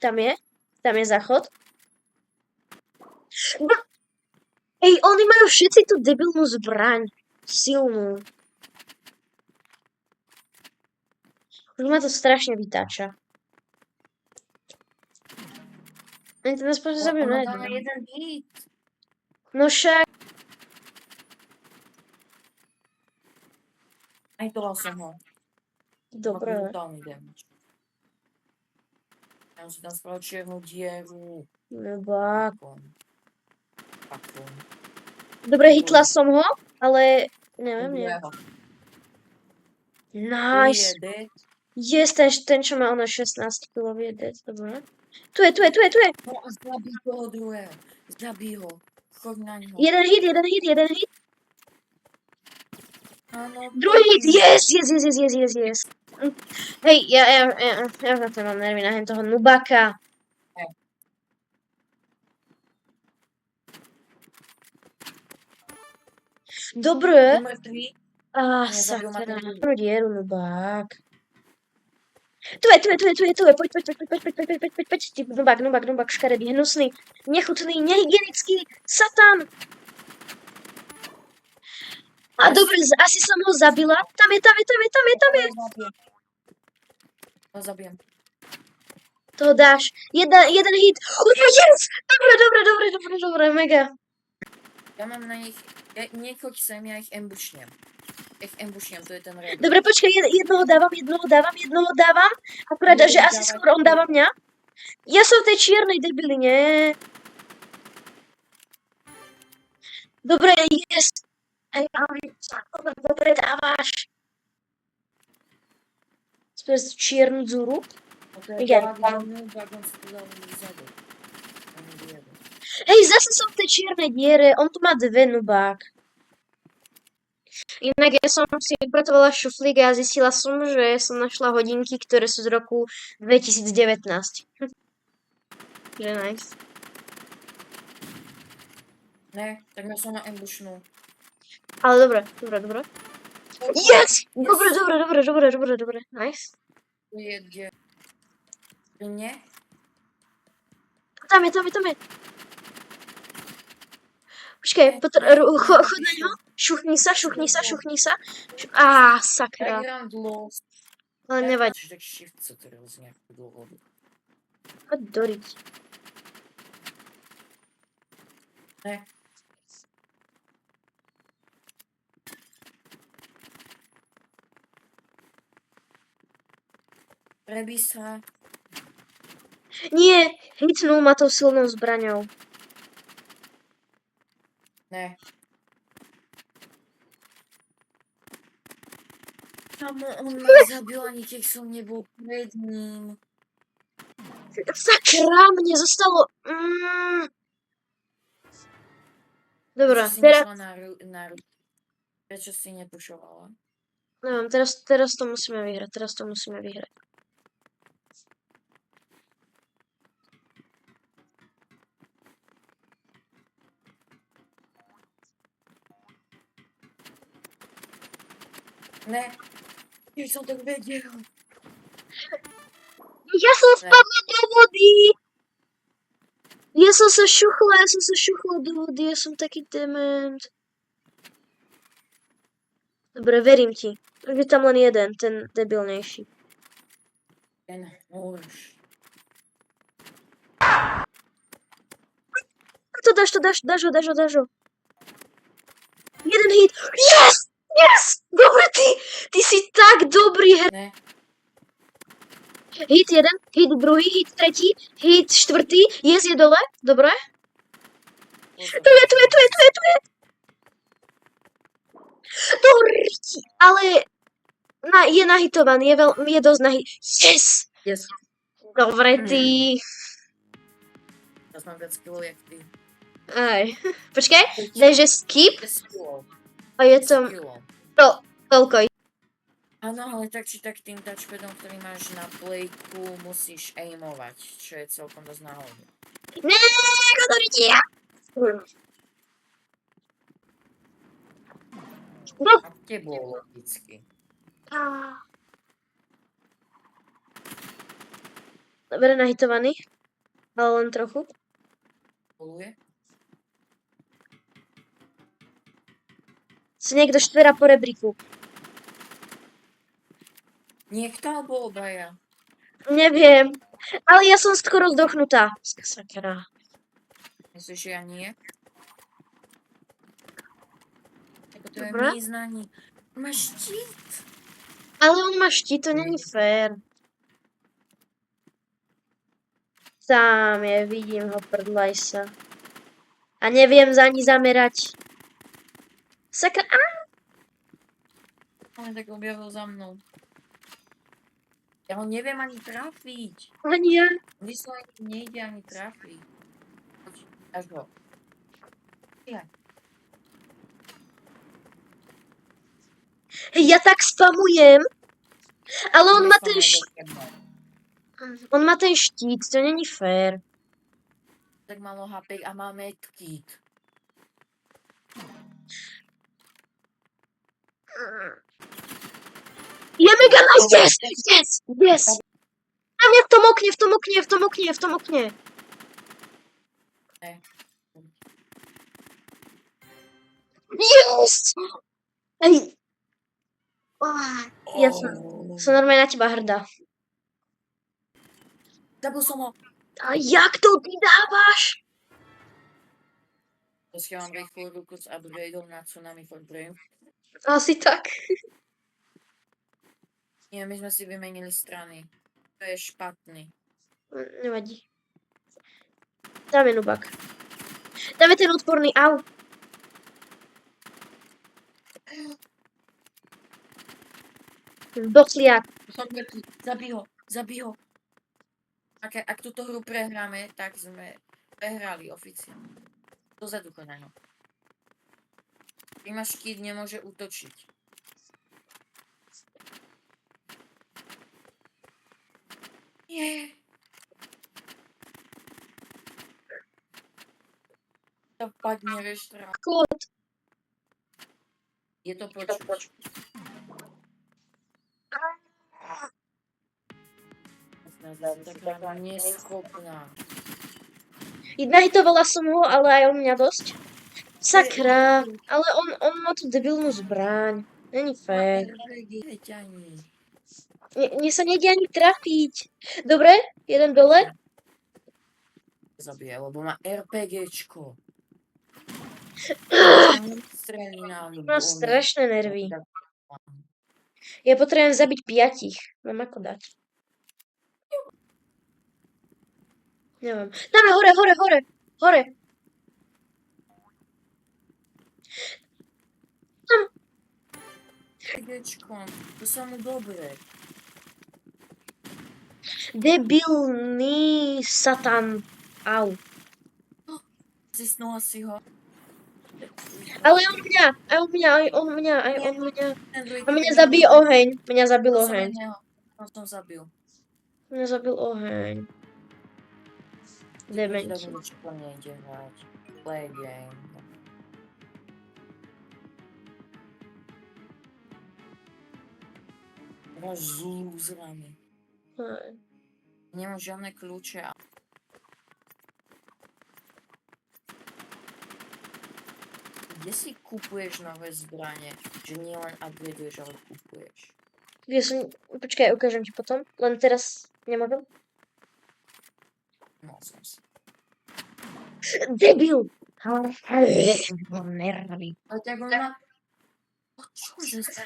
Tam je záchod. Ej, oni majú všetci tú debilnú zbraň. Silnú. Už ma to strašne vytáča. Oni to nás proste zabijú na Ona dala jedno. jeden hit. No však. Aj to som ho. Dobre. Brutálny damage. Ja si tam spravil čiernu dieru. Nebak. Pakon. Dobre, hitla som ho, ale neviem, nie. Nice. Yes, ten čo má ono 16 kg je dead, dobre. Tu je. No a zabij toho druhého. Zabij ho. Choď na ňo. Jeden hit. Áno. Druhý hit, yes. Hej, ja na to mám nervy na toho nubaka. Dobre. Mŕtvý. Sakra. Dieru, nubák. Tu je, poď, ty nubák, škaredý, hnusný, nechutný, nehygienický, satan. A dobre, asi som ho zabila. Tam je. To zabijem. Toho dáš. Jeden hit. Yes! Dobre, mega. Ja mám na nich... Nechoď sem, ja ich ambushnem. To je ten red. Dobre, počkaj, jednoho dávam. Akurát, že asi skôr on dáva mňa. Ja som v tej čiernej debiline. Dobre, yes. Hej, dobre dávaš. Spôsob čiernu dzuru. Hej, zase som v tej čiernej diere. On tu má dve, nubák. Inak ja som si vypratovala šuflík a zistila som, že som našla hodinky, ktoré sú z roku 2019. Že nice. Ne, tak ja som na ambushnú. Ale dobre. Yes! Dobre. Nice. Tu je kde? Nie? Tam je. Počkej, chod na ňo. Šuchni sa. Sakra. Ja hrám dlho. Ale nevadí. Tak shift sa teraz nejakú dlhodu. Choď doriť. Ne. Prebí sa. Nie, hitnul ma tou silnou zbraňou. Ne. Kamo, on ma zabil, ani keď som nebol pred ním. Sakra, mne zostalo... Dobre, teraz... Prečo si nepušovala? Neviem, teraz to musíme vyhrať. Ne. Ja som tak vedel. Ja som spadla do vody. Ja som sa šuchla do vody. Ja som taký dement. Dobre, verím ti. Je tam len jeden, ten debilnejší. Ten horš. Dáš ho. Jeden hit. Yes! Dobre, ty si tak dobrý her. Ne. Hit jeden, hit druhý, hit tretí, hit štvrtý. Yes, je dole. Dobre. Tu je. Dobre, ale je nahitovaný, je dosť Yes! Yes. Dobre, ty. Ja mám viac skillov, jak ty. Aj. Počkaj, daj, že skip. A je to... Toľko. Áno, ale tak či tak tým touchpadom, ktorý máš na playku, musíš aimovať, čo je celkom dosť náhodné. Ne, kodoritia! A kde bolo logicky? Dobre, nahitovaný. Ale len trochu. Poluje? Si niekto štverá po rebríku. Niekto alebo obaja? Neviem. Ale ja som skoro zdochnutá. Sakra. Myslíš, že ja nie? Ako to je Dobre. míznaní. Máš štít? Ale on má štít, to není fér. Sám je, vidím ho, prdlaj sa. A neviem za ani zamerať. Sakra, On tak objavil za mnou. Ja ho neviem ani trafiť. ani ja. Vyslovene nejde ani trafiť. Až ho. Ja. Hej, ja tak spamujem. Ale on má ten on má ten štít, to není fér. Tak malo HP a má medkit. Je mega nice, yes, yes, yes. Na mňa v tom okne, v tom okne, v tom okne, v tom okne. Ne. Yes! Hej. Ja som normálne na teba hrdá. Zabil som ho. A jak to ty dávaš? Proste mám rýchlu ruku s upgradeom na Tsunami for Brave. Asi tak. Nie, my sme si vymenili strany. To je špatný. Nevadí. Dáme nubak. Dáme ten odporný, au. Docliak. Som mŕtvý. Zabij ho. Ak túto hru prehráme, tak sme prehrali oficiálne. Dozadu choď na ňo. Keď má štít, nemôže útočiť. Nie. To padne reštrá. Kód. Je to počuť. Taká neschopná. Nahitovala som ho, ale aj on mňa dosť. Sakra, ale on má tú debilnú zbraň. Není fér. Mne sa nejde ani trafiť. Dobre, jeden dole. Zabije, lebo má RPGčko. Strelí na Má strašné nervy. Ja potrebujem zabiť 5. Mám ako dať. Neviem. Dáme hore. Hore. RPGčko, to sa mu dobre. Debilný satan. Au. Zisnula si ho. Ale aj on mňa. A mňa zabije oheň. Mňa zabil oheň. To som zabil. Mňa zabil oheň. Dementi. Čo nejde hrať. Play game. Máš s lúzrami. Nemám žiadne kľúče. Kde si kupuješ nové zbranie? Že nie len upgradeuješ, ale kupuješ. Ja som... Počkaj, ukážem ti potom. Len teraz nemôžem. No som si. Debil! Nervy. Ale tak on má... Čože sa...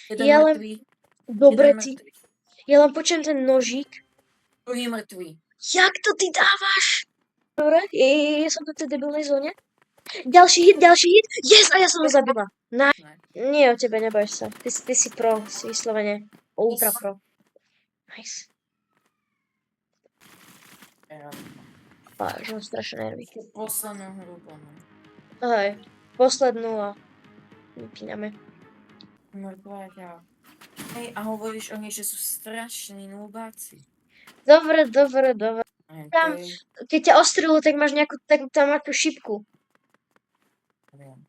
Jeden Ja len... mŕtvý. Dobre Jeden ty. mŕtvý. Ja len počujem ten nožík. Druhý mŕtvý. Jak to ty dávaš? Dobre, ja som v tej debilnej zóne. Ďalší hit. Yes, a ja som ho zabila. Nie o tebe, neboj sa. Ty si pro, si vyslovene ultra pro. Nice. Že mám strašné nervy. Poslednú hru poďme. Hej, poslednú a vypíname. Mŕtvá ťa. Hej, a hovoríš o nej, že sú strašní núbáci. Dobre. Tam, Okay. keď ťa ostrelú, tak máš nejakú šipku. Neviem.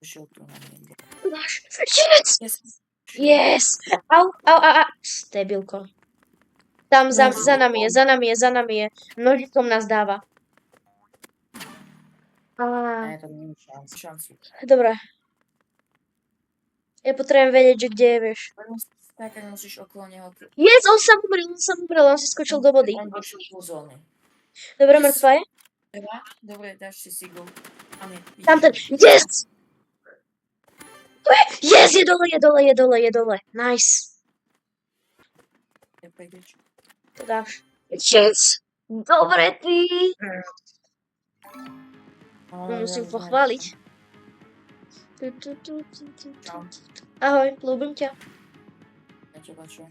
Šiel tu na mne. Máš. Yes! Yes. Yes! Au, au, au, au. Debilko. Tam za nami je, za nami je, za nami je. Nožikom nás dáva. Ne, to není šancu. Dobre. Ja potrebujem vedieť, že kde je, vieš. Tak musíš okolo neho. Yes, on sa umrel, on si skočil do vody. On došiel do zóny. Dobre, Yes. mŕtva je? Dobre, dáš si siglu. Tam ten, yes! To je, yes, je dole, je dole, je dole, je dole. Nice. To dáš. Yes. Dobre, ty. Musím pochváliť. Ahoj, ľúbim ťa. Ja teba čo?